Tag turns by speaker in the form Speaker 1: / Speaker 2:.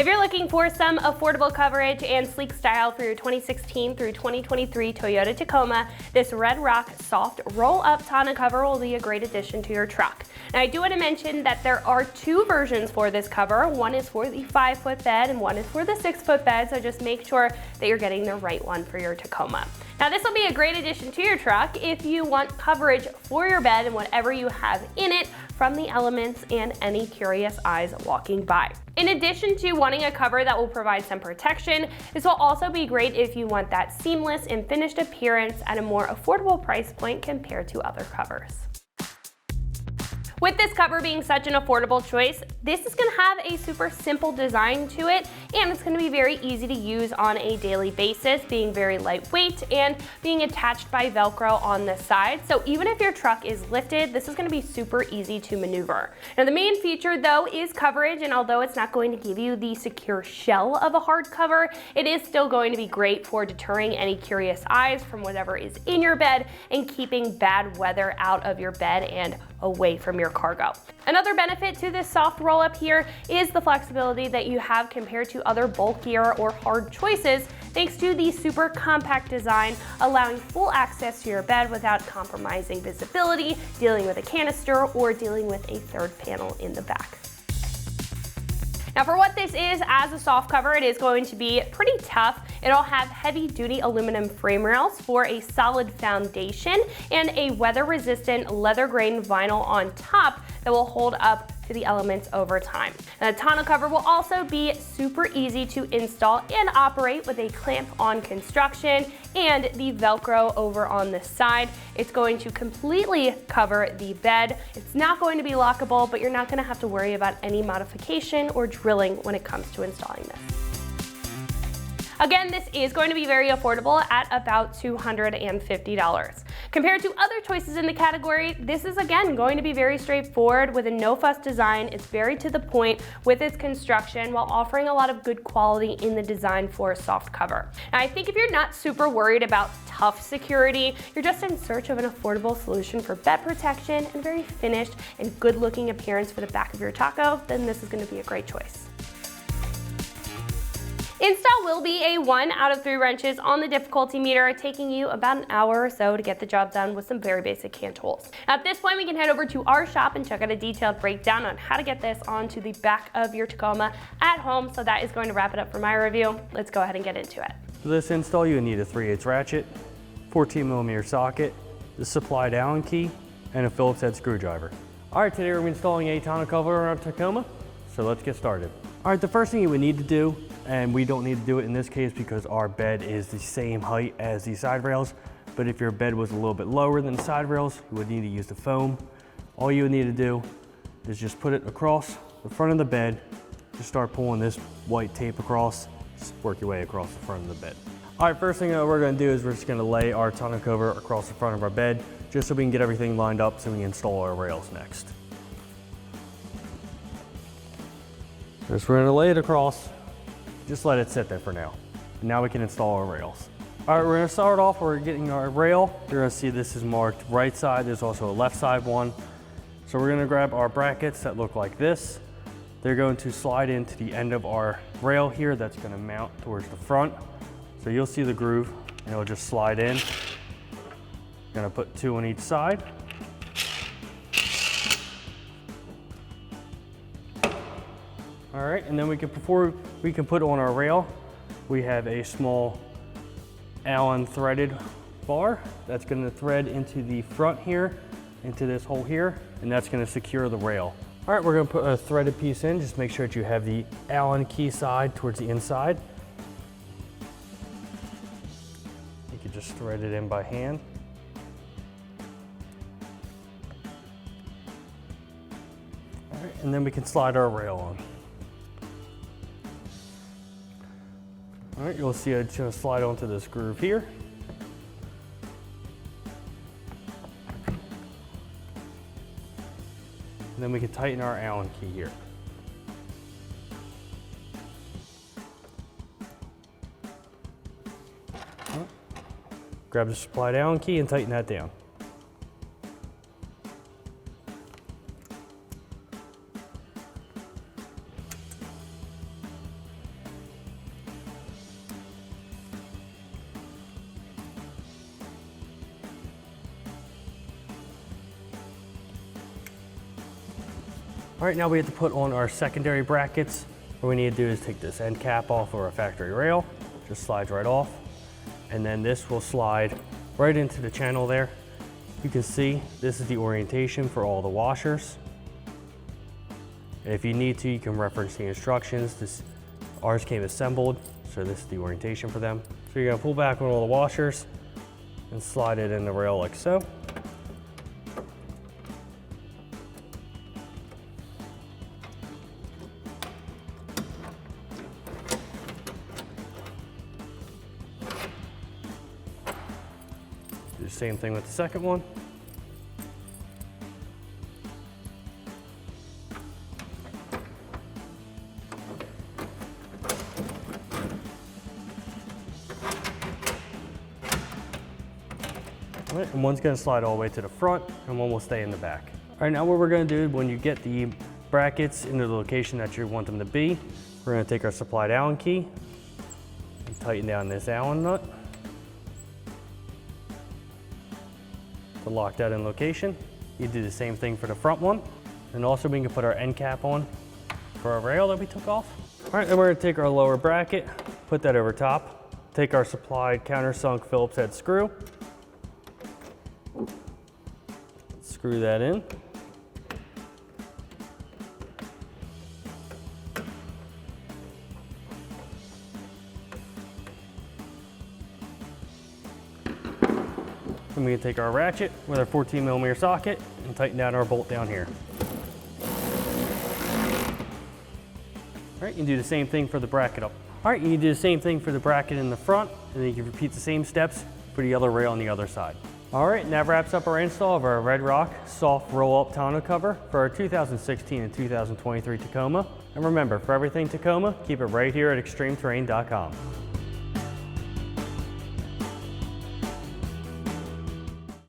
Speaker 1: If you're looking for some affordable coverage and sleek style for your 2016 through 2023 Toyota Tacoma, this Red Rock soft roll-up tonneau cover will be a great addition to your truck. Now, I do want to mention that there are two versions for this cover. One is for the 5-foot bed and one is for the 6-foot bed, so just make sure that you're getting the right one for your Tacoma. Now, this will be a great addition to your truck if you want coverage for your bed and whatever you have in it from the elements and any curious eyes walking by. In addition to wanting a cover that will provide some protection, this will also be great if you want that seamless and finished appearance at a more affordable price point compared to other covers. With this cover being such an affordable choice, this is going to have a super simple design to it, and it's going to be very easy to use on a daily basis, being very lightweight and being attached by Velcro on the side. So even if your truck is lifted, this is going to be super easy to maneuver. Now, the main feature though is coverage, and although it's not going to give you the secure shell of a hard cover, it is still going to be great for deterring any curious eyes from whatever is in your bed and keeping bad weather out of your bed and away from your cargo. Another benefit to this soft roll up here is the flexibility that you have compared to other bulkier or hard choices, thanks to the super compact design, allowing full access to your bed without compromising visibility, dealing with a canister, or dealing with a third panel in the back. Now, for what this is as a soft cover, it is going to be pretty tough. It'll have heavy-duty aluminum frame rails for a solid foundation and a weather-resistant leather-grain vinyl on top that will hold up to the elements over time. And the tonneau cover will also be super easy to install and operate with a clamp-on construction and the Velcro over on the side. It's going to completely cover the bed. It's not going to be lockable, but you're not going to have to worry about any modification or drilling when it comes to installing this. Again, this is going to be very affordable at about $250. Compared to other choices in the category, this is again going to be very straightforward with a no-fuss design. It's very to the point with its construction while offering a lot of good quality in the design for a soft cover. Now, I think if you're not super worried about tough security, you're just in search of an affordable solution for bed protection and very finished and good-looking appearance for the back of your taco, then this is going to be a great choice. Install will be a 1 out of 3 wrenches on the difficulty meter, taking you about an hour or so to get the job done with some very basic hand tools. At this point, we can head over to our shop and check out a detailed breakdown on how to get this onto the back of your Tacoma at home. So that is going to wrap it up for my review. Let's go ahead and get into it.
Speaker 2: For this install, you need a 3/8 ratchet, 14mm socket, the supplied Allen key, and a Phillips head screwdriver. All right, today we're installing a tonneau cover on our Tacoma, so let's get started. All right, the first thing you would need to do, and we don't need to do it in this case because our bed is the same height as the side rails, but if your bed was a little bit lower than the side rails, you would need to use the foam. All you would need to do is just put it across the front of the bed, just start pulling this white tape across, just work your way across the front of the bed. All right, first thing that we're gonna do is we're just gonna lay our tonneau cover across the front of our bed, just so we can get everything lined up so we can install our rails next. First, we're gonna lay it across, just let it sit there for now. And now we can install our rails. All right, we're gonna start off, we're getting our rail. You're gonna see this is marked right side, there's also a left side one. So we're gonna grab our brackets that look like this. They're going to slide into the end of our rail here that's gonna mount towards the front. So you'll see the groove, and it'll just slide in. Gonna put 2 on each side. All right, and then before we can put on our rail, we have a small Allen threaded bar that's gonna thread into the front here, into this hole here, and that's gonna secure the rail. All right, we're gonna put a threaded piece in. Just make sure that you have the Allen key side towards the inside. You can just thread it in by hand. All right, and then we can slide our rail on. All right, you'll see it's gonna slide onto this groove here. And then we can tighten our Allen key here. Right. Grab the supplied Allen key and tighten that down. All right, now we have to put on our secondary brackets. What we need to do is take this end cap off of our factory rail, just slides right off. And then this will slide right into the channel there. You can see this is the orientation for all the washers. And if you need to, you can reference the instructions. Ours came assembled, so this is the orientation for them. So you're gonna pull back on all the washers and slide it in the rail like so. Do the same thing with the second one. All right, and one's gonna slide all the way to the front and one will stay in the back. All right, now what we're gonna do when you get the brackets into the location that you want them to be, we're gonna take our supplied Allen key and tighten down this Allen nut to lock that in location. You do the same thing for the front one. And also we can put our end cap on for our rail that we took off. All right, then we're gonna take our lower bracket, put that over top, take our supplied countersunk Phillips head screw, screw that in. And we can take our ratchet with our 14mm socket and tighten down our bolt down here. All right, you can do the same thing for the bracket up. All right, you can do the same thing for the bracket in the front, and then you can repeat the same steps for the other rail on the other side. All right, and that wraps up our install of our Red Rock soft roll-up tonneau cover for our 2016 and 2023 Tacoma. And remember, for everything Tacoma, keep it right here at extremeterrain.com.